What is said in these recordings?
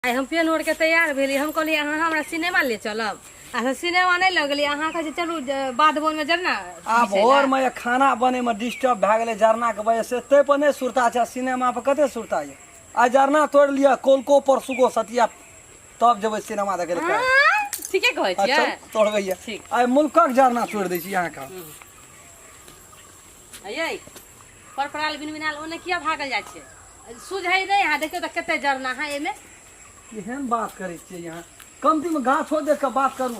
आई हम पेन ओढ़ के तैयार भेली। हम कहली अहाँ हमरा सिनेमा ले चलब। अच्छा सिनेमा नहीं लगली, अहाँ कहे चलू बाद बोन में जरना आब और में खाना बने में डिस्टर्ब भए गेलै जरना के वजह से ते पर नहीं सुरता छै। सिनेमा पर कते सुरता है। आ जरना तोड़ लिया कोलको परसुगो सतिया तब जेबै सिनेमा देखे ले। ठीके कहै छियै। अच्छा तोड़बै ठीक। आइ मुल्कक जरना तोड़ दै छी यहाँ का। अयै परपराल बिनबिनाल ओने किया भागल जाइ छै? सुझै नहीं है। देखियो त कते जरना है एमे। केहन बात करै छियै यहाँ। कमती में गाछो देख के बात करू।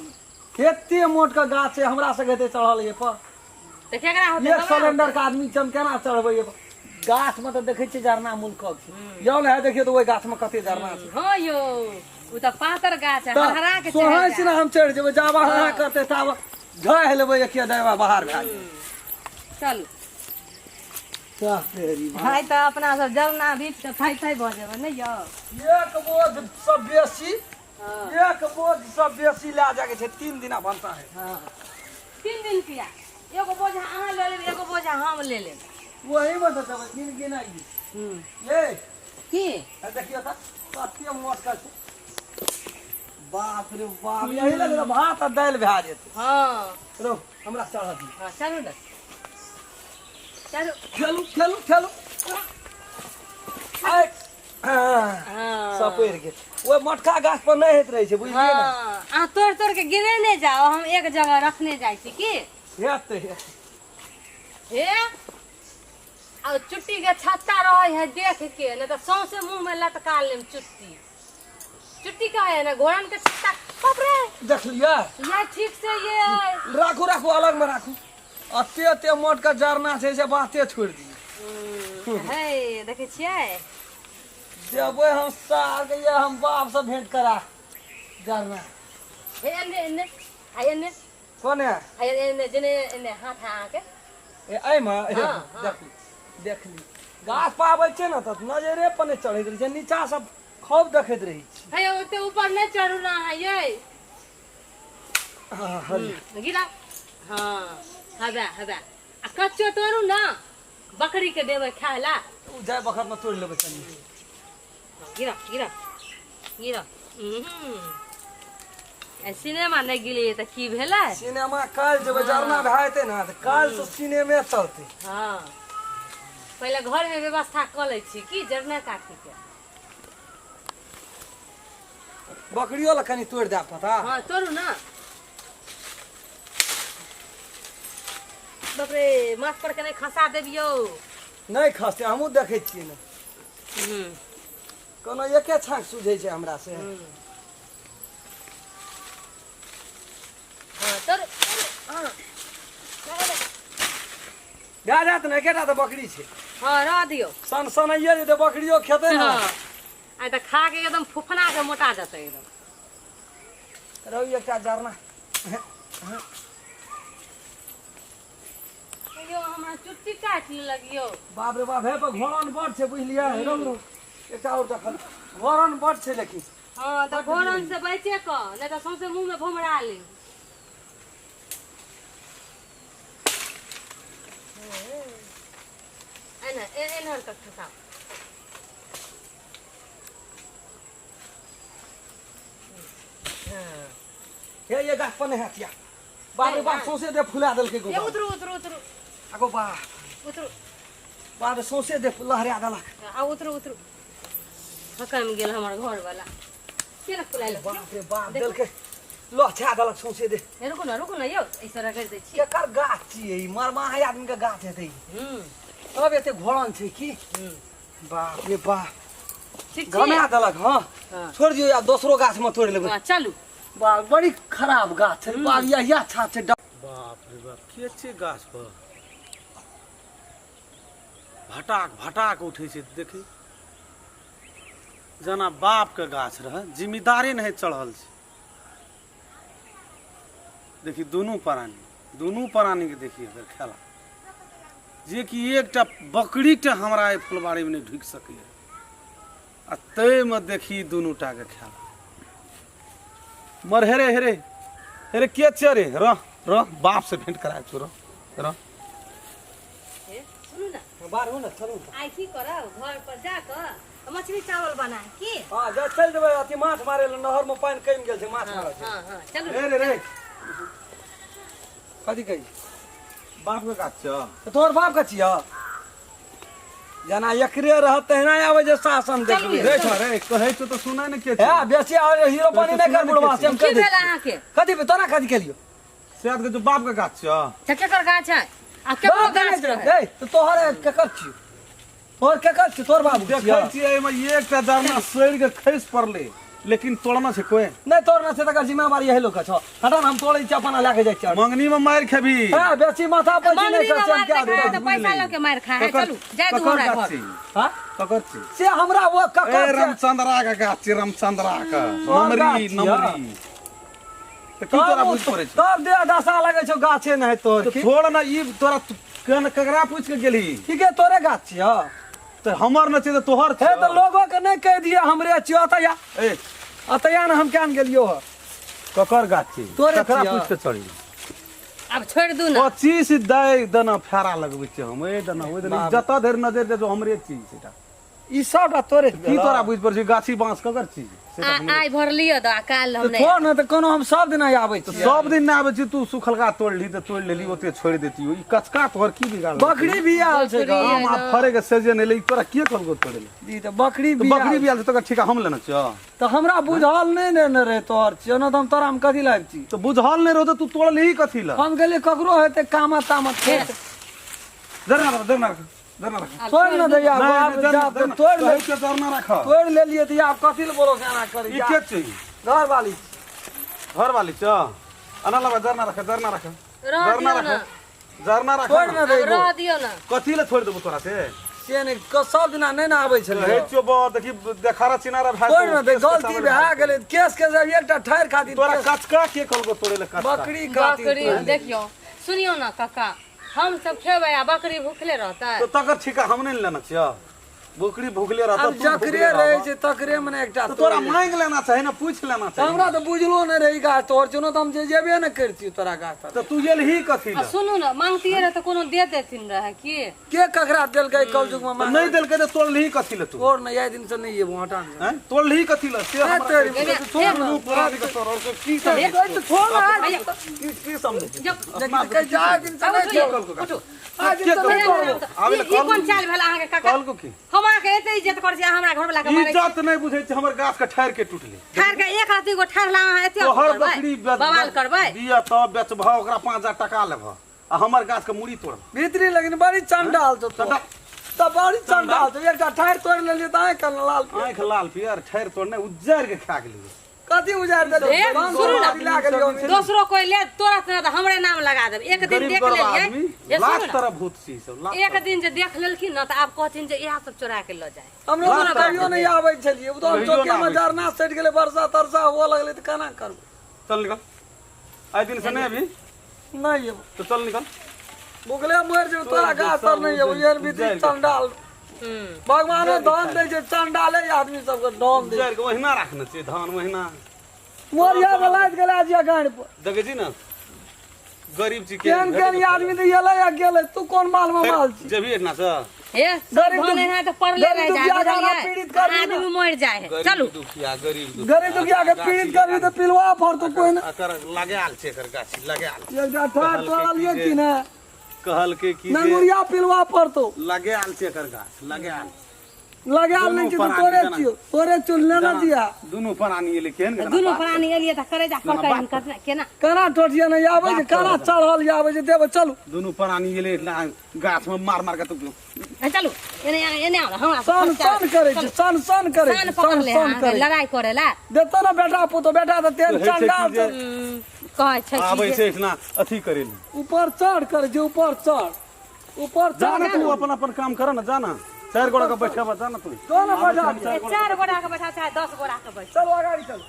एते मोट का गाछ है हमरा से कहते चढ़ल ये पर। त केकरा होते? एक सिलेंडर का आदमी चम केना चढ़बै ये गाछ में। तो देखे छियै जरना मुल्कक छै। जौन है देखियो तो ओइ गाछ में कते जरना छै। हां यो उ त पातर गाछ है, हरहरा के चढ़ सोहै से हम चढ़ जेबै। जाबा हरा करते ताब घाय लेबै एकिया देवा बाहर भए जेबै। चलू क्या तेरी भाई त अपना सब जरना बीच के थाई थाई भ जेबै नै यो। एक बोझ सब बेसी एक बोझ सब बेसी ला जाके छै। 3 दिना बनता है। हां 3 दिन किया? एगो बोझ अहाँ ले लेब, एगो बोझ हम ले लेब। वही में तो तब दिन गिनाई। ये की देखियो त कते मोट का छै। बाप रे बाप यही लगे भात आ दाल भए जेतै। हां रो हमरा चढ़ा दी। हां चलू न चलू खेलू खेलू खेलू। आइ हां सपेर के वो मोटका गाछ पर नहीं हेत रहे छै बुझलिए ना। हां आ तोड़ तोड़ के गिरे नहीं जाओ, हम एक जगह रखने जाय छी की। हेत हे आ चुट्टी के छत्ता रहे है देख के, नहीं तो सौंसे मुंह में लटका लेम चुट्टी। चुट्टी का है ना घोड़न के छत्ता। बाप रे देख लिया। ये ठीक से ये राखू राखू अलग में राखू। अते अते मोट का जरना छै से बाते छोड़ दी। हे देखे छियै देबै हम सार के ये हम बाप से भेंट करा जरना। हे एने एने आ एने कोने आ एने जने एने हाथ है आके ए आई में हाँ। देख ली गाछ पाबै छै ना त नजरे पर नहीं चढ़ैत रही छै। नीचा सब खूब देखैत रही छी। हे ओते ऊपर नहीं चढ़ू ना है ये। हां गिरा हां हवा हवा आ कच्चो तोड़ू ना, बकरी के देबै खाय ला। उ जाय बखत में तोड़ लेबै चली। गिरा गिरा गिरा। ए सिनेमा नहीं गेली त की भेलै? सिनेमा काल जब जरना भए जेतै ना त काल से सिनेमे चलतै। हां पहले घर में व्यवस्था क लै छी की जरना काटी के। बकरियो ला कनी तोड़ दे पता। हां तोड़ू ना। बाप रे माथ पर के नहीं खसा देबियो। नहीं खसते हमहू देखै छियै ना। कोनो एके छाक सुझै छै हमरा से। हां तोड़ हां भए जात ना एकेटा त बकरी छै। हां रह दियो। सन सनैये जे त बकरियो खेतै ना। हां आ त खा के एकदम फुफना के मोटा जतै एकदम। रौ एकटा जरना यो हमरा चुट्टी काट लगियो। बाप रे बाप हे पर घोरन बड़ छै बुझलियै। रौ रौ एकटा और देखल घोरन बड़ छै लेकिन। हां त घोरन से बचे क नहीं त सौंसे मुंह में भमरा ले। एना एना तक खसा। हे ये गाछ पर नहीं हटिया। बाप रे बाप सौंसे दे फुला देलकै ये गोबर। उतरू उतरू उतरू आगो बा उतरू बाप रे सौंसे दे लहरा देलक। आ उतरू उतरू। खकम गेल हमर घर वाला केना फुलाइल। बाप रे बाप देलकै लहछा देलक सौंसे दे। रुकू ना यो ऐसा रगड़ दै छी। केकर गाछ छियै ई? मरमा है आदमी के गाछ हेतै। अब एते घोरन छै की। बाप रे बाप ठीक छै। घमा देलक। हां छोड़ दियो या दोसरो गाछ में तोड़ लेबै। हां चलू। बाप बड़ी खराब गाछ छै। बाप यही अच्छा छै। बाप रे बाप के छै गाछ पर भटाक भटाक उठे छै। देखी जना बाप के गाछ रहे जिम्मेदारी नहीं चढ़ल छै। देखी दोनों प्राणी के देखिए अगर खेला जे कि एकटा बकरी टा हमरा फुलबाड़ी में नहीं ढुक सके। आ तय में देखी दोनों टा के खेला मर हेरे हेरे हेरे के चरे रह रह बाप से भेंट करा छो रह रह। सुनू ना बाहर हो ना चलू। आई की करब घर पर जाकर मछली चावल बनाए की हां जा चल जेबै अथी माछ मारे ल नहर में पानी कम गेल छै माछ मारे छै हां हां चलू रे रे रे कथी कही बाप के गाछ छ तो तोहर बाप का छिया जना एकरे रहत तहिना आवे जे शासन देखबे रे छ रे कहै छ त सुनै न के छ है बेसी और हीरो पानी नहीं कर बुढ़वा से हम की कह दे भेल अहाँ के कथी पे तोरा कथी केलियो शायद के जो बाप के गाछ छ केकर गाछ है आ केकरो गाछ रहे ए तो तोहर केकर छियो तोहर केकर छी तोहर बाबू देखै छिया छी एमे एकटा जरना सड़ के खैस पड़ले लेकिन तोड़ना छै कोई नहीं तोड़ना से तकर जिम्मेवारी यही लोग का छ हटा हम तोड़े छी अपन लेके जाय छी मंगनी में मार खेबी हां बेसी माथा पर मंगनी नहीं में कर मार क्या खाए दे तो पैसा लेके मार खाए चलू जाय तू हमरा घर हां ककर छी से हमरा वो ए ककर रामचंद्रा का गाछ छी रामचंद्रा का गाछ नमरी छिया। नमरी त की तोरा बुझ पड़े छै तब दे दशा लगे छौ गाछे नहीं तोड़ तो छोड़ ना ई तोरा कन ककरा पूछ के गेली ठीक है तोरे गाछ छिया तो हमर न छै त तोहर हे छै तो लोगों के नहीं कह दिया हमरे छियो तया ए अतया न हम केन गेलियो ह ककर गाछ छी तोरे ककरा छिया। पूछ के चढ़ी अब छोड़ दू ना 25 दय दना फेरा लगबै छै हम ए दना ओइ दना बाप। जत धरि नजर दे जो हमरे चीज सेटा ई सबटा तोरे की तोरा बुझ पड़ छै गाछी बांस ककर चीज सेटा हमरे आई भर लियो तो काल हम नहीं छोड़ न त कोनो हम सब दिन आबै छी सब दिन ना आबै छी तू सुखलका तोड़ ली त तोड़ लेली ओते छोड़ देती ई कचका तोहर की बिगाड़ बकरी भी आल छै बकरी हम आ फरे के सीजन एले तोरा के कहलको तोड़े दी त बकरी तो भी बकरी भी आल छै तोरा ठिका हम लेना छ त हमरा बुझल नहीं ने रे तोहर छियो न त हम तोरा हम कथी लाग छी तो बुझल नहीं रहो तू तोड़ली कथी ला हम गेले ककरो हेते कामा तामा जरना रख छोड़ न दैया बाप जा तोड़ ले जरना रख तोड़ ले लिए त आप कथी ल बोलो सेना करी ई के छै घर वाली घर वाली छ अना लगा जरना रख रह जरना दियो ना रख जरना रख छोड़ न दे रह दियो ना कथी ला छोड़ देबो तोरा से से ने सब दिना नहीं ना आबै छले हे चो बा देखी देखारा चिनारा भाई छोड़ न दे गलती भए गेलै केस के जब एकटा ठार खातिर तोरा कचका के कहलको तोड़े ला कचका बकरी खातिर बकरी देखियो सुनियो ना काका हम सब खेबै आ बकरी भूखले रहता तो तकर ठिका हम नहीं लेना छिया बकरी भूखले रहता अब जकरे रहे छै तकरे मने एकटा तो तोरा मांग लेना चाहिए ना पूछ लेना चाहिए हमरा तो बुझलो नहीं रही गाछ तोड़ चुनो तो हम जेबे न करती तोरा गाछ तर तो तू गेलही कथी आ ला सुनू ना मांगतिए रहे तो कोनो दे देथिन रहे की के ककरा देलकै कलजुग में तो नहीं देलकै तो तोड़लही कथी ला तू तोड़ न याद दिन से नहीं ये हटा न हैं तोड़लही कथी ला से हमरा तेरी कही। तो छोड़ न पुरानी के तोड़ और की समझ ए, तो छोड़ न की समझ लेकिन कह जा दिन से नहीं छोड़ उठो आज दिन से नहीं छोड़ आबे ई कोन चाल भेल अहाँ के काका कहलको की हम अहाँ के एते इज्जत कर छी हमरा घर वाला के मारे इज्जत नहीं बुझै छै हमर गाछ के ठार के टूटले ठार के एक राती को ठार ला अहाँ एते तोहर बकरी बवाल करबै दिया तब बेचबह ओकरा 5000 टका लेबह आ हमर गाछ के मुड़ी तोड़ भीतरी लेकिन बड़ी चंडाल तो तब बड़ी चंडाल तो एकटा ठार तोड़ लेलिए त आय कल लाल आंख लाल पियर ठार तोड़ने उज्जर के खा गेली कथी उजाड़ दे ए, सुनू ना, दूसरो कोई ले तोरा से तो हमरे नाम लगा देब एक दिन गरीब देख गरीब लेलिए आदमी ये सुनू लाख ना, तरह भूत छी सब लाख एक दिन जे देख लेलखिन ना तो आप कहथिन जे इहा सब चोरा के ल जाए हम लोग लाख कहियो नहीं आबै छलिए उधर कहियो चौके ना में आबै जरना सट गेलै वर्षा तरसा हुआ लगले त केना करब चल निकल आइ दिन से नहीं अभी नहीं ये तो चल निकल बुगले मर जो तोरा गाछ तर नहीं है ये भीतरी चंडाल भगवान दान दे छै चंडाले आदमी सब के दान दे उज्जर के ओहिना राखने छै धान ओहिना मोरिया बलाज गेला जिया गाड़ पर देखे छी ना गरीब छी केन केन आदमी तो येले या गेले तू कौन माल में माल छी जेबी ना से ए गरीब भने है तो पढ़ले रह गरीब जाए दुखिया बुझलिए? पीड़ित कर दी ना। आदमी मर जाए है चलू गरीब गरीब दुखिया के पीड़ित करबी तो पिलवा फर तो कोई ना अकर लगाल छै एकर गाछी लगाल एकटा ठार तोड़लिए कि ना कहल के की जे नंगुरिया पिलवा पर तो लगाल छै एकर गाछ लगाल लगाल नहीं कि तो तोरे चुन लेना दिया दुनू प्राणी एले केहन दुनू प्राणी एलिए त करे जा पकड़ केना केना टोटिया नहीं आबै जे केना चढ़ल आबै जे देबे चलू दुनू प्राणी एले गाछ में मार मार के तो चलू एने आओ हमरा सन सन करे छै सन करे सान छै पकड़ सन ले सन अहाँ करे लड़ाई करे ला देतो ना बेटा पुतो बेटा तो तेल कहै छै चंडाल कि जे छै कहै छै आबै कि छै इतना अथी करेली ऊपर चढ़ करे छै ऊपर चढ़ जाना तू अपन अपन काम कर ना जाना 4 गोड़ा का बैठा बा जाना तू तो ना बैठा जे 4 गोड़ा के बैठा चाहे 10 गोड़ा के बैठा चलो आगाड़ी चल